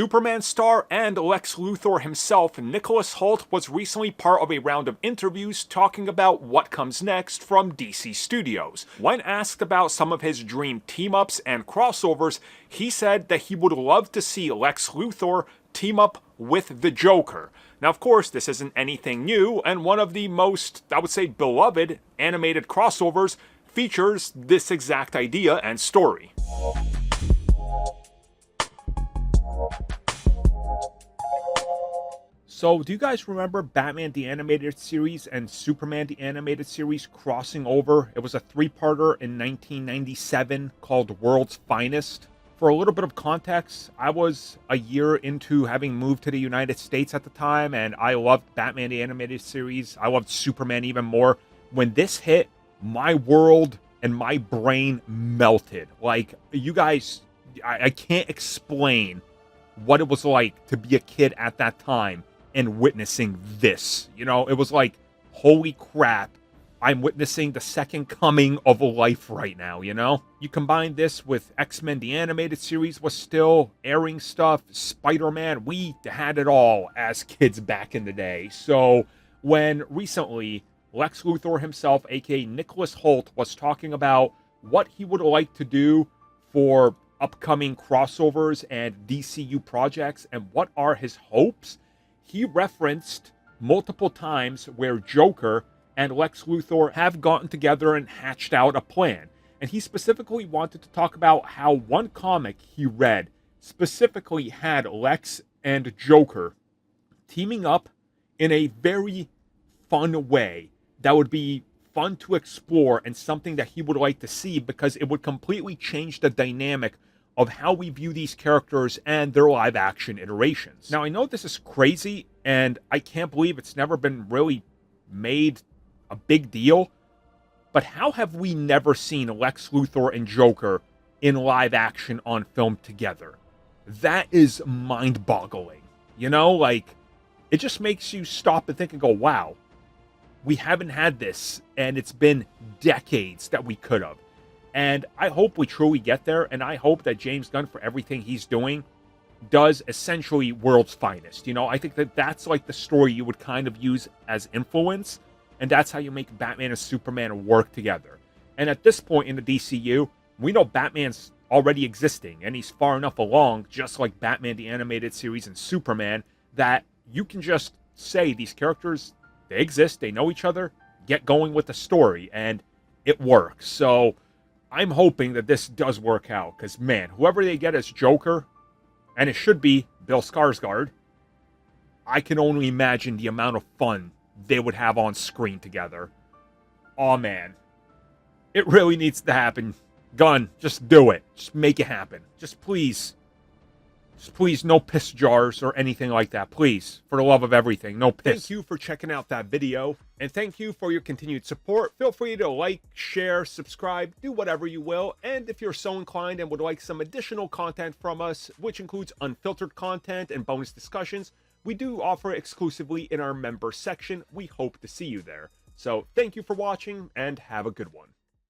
Superman star and Lex Luthor himself, Nicholas Hoult, was recently part of a round of interviews talking about what comes next from DC Studios. When asked about some of his dream team-ups and crossovers, he said that he would love to see Lex Luthor team up with the Joker. Now, of course, this isn't anything new, and one of the most, I would say, beloved animated crossovers features this exact idea and story. So, do you guys remember Batman the Animated Series and Superman the Animated Series crossing over? It was a three-parter in 1997 called World's Finest. For a little bit of context, I was a year into having moved to the United States at the time, and I loved Batman the Animated Series. I loved Superman even more. When this hit, my world and my brain melted. Like, you guys, I can't explain what it was like to be a kid at that time and witnessing this. You know, it was like, holy crap, I'm witnessing the second coming of life right now, you know? You combine this with X-Men the Animated Series was still airing stuff, Spider-Man, we had it all as kids back in the day. So when recently Lex Luthor himself, aka Nicholas Hoult, was talking about what he would like to do for upcoming crossovers and DCU projects and what are his hopes, he referenced multiple times where Joker and Lex Luthor have gotten together and hatched out a plan. And he specifically wanted to talk about how one comic he read specifically had Lex and Joker teaming up in a very fun way that would be fun to explore and something that he would like to see because it would completely change the dynamic of how we view these characters and their live action iterations. Now, I know this is crazy and I can't believe it's never been really made a big deal, but how have we never seen Lex Luthor and Joker in live action on film together? That is mind-boggling. You know, like, it just makes you stop and think and go, wow, we haven't had this, and it's been decades that we could have. And I hope we truly get there, and I hope that James Gunn, for everything he's doing, does essentially World's Finest. You know, I think that that's like the story you would kind of use as influence, and that's how you make Batman and Superman work together. And at this point in the DCU, we know Batman's already existing, and he's far enough along, just like Batman the Animated Series and Superman, that you can just say these characters, they exist, they know each other, get going with the story, and it works. So I'm hoping that this does work out, because, man, whoever they get as Joker, and it should be Bill Skarsgård, I can only imagine the amount of fun they would have on screen together. Aw, man. It really needs to happen. Gunn, just do it. Just make it happen. Just please, no piss jars or anything like that. Please, for the love of everything, no piss. Thank you for checking out that video, and thank you for your continued support. Feel free to like, share, subscribe, do whatever you will, and if you're so inclined and would like some additional content from us, which includes unfiltered content and bonus discussions, we do offer exclusively in our member section. We hope to see you there. So thank you for watching, and have a good one.